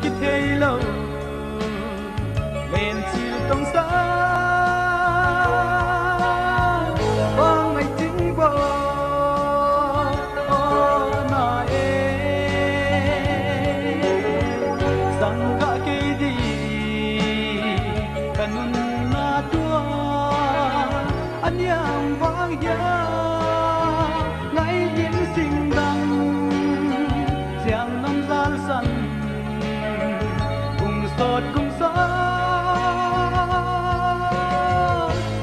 cái thế lâu lên chiều tông xa bang ngày chính bờ na sang cả cái đi kanun na tua anh em vang ya ngày yên sinh đăng giang năm gian sân cùng sọt cùng gió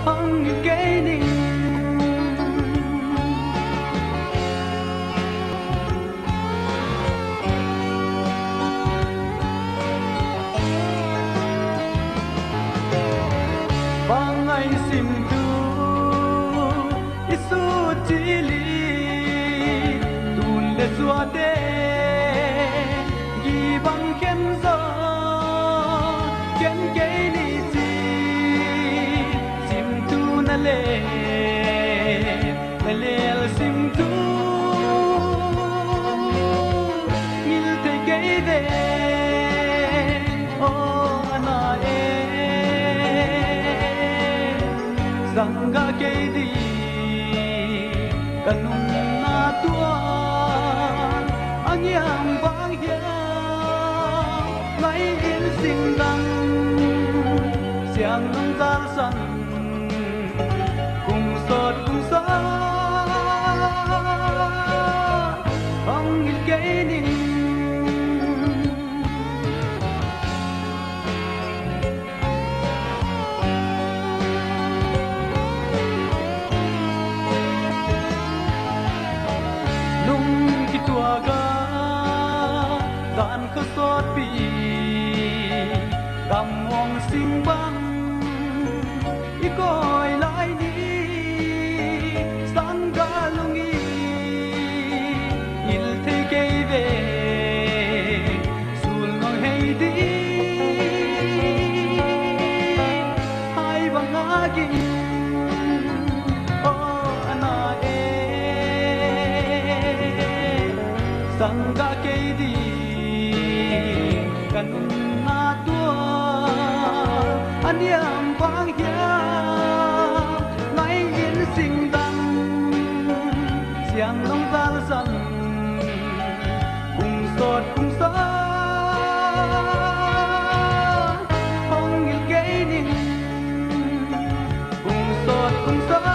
hăng như cây ninh vang ngày xin tu isu chỉ li tuôn để xua đê ghi bằng khen gió khen cây li chi sim tu na lê sim tu mil te cây về na rằng ga cây đi kanung na tua anh em vang ya ngày yên sinh đăng giang năm gian sân cùng sọt cùng gió hăng nghìn cây ninh tua ga dan khơ sót pi cầm mong sinh băng i coi lại đi san ga lung i il thế cây về sul ngồi hay đi hai băng agi sang ga cây đi kanun na tua anh em vang ya ngày yên sinh đăng giang nông gian sân cùng sọt cùng gió hăng nghìn cây ninh cùng sọt cùng gió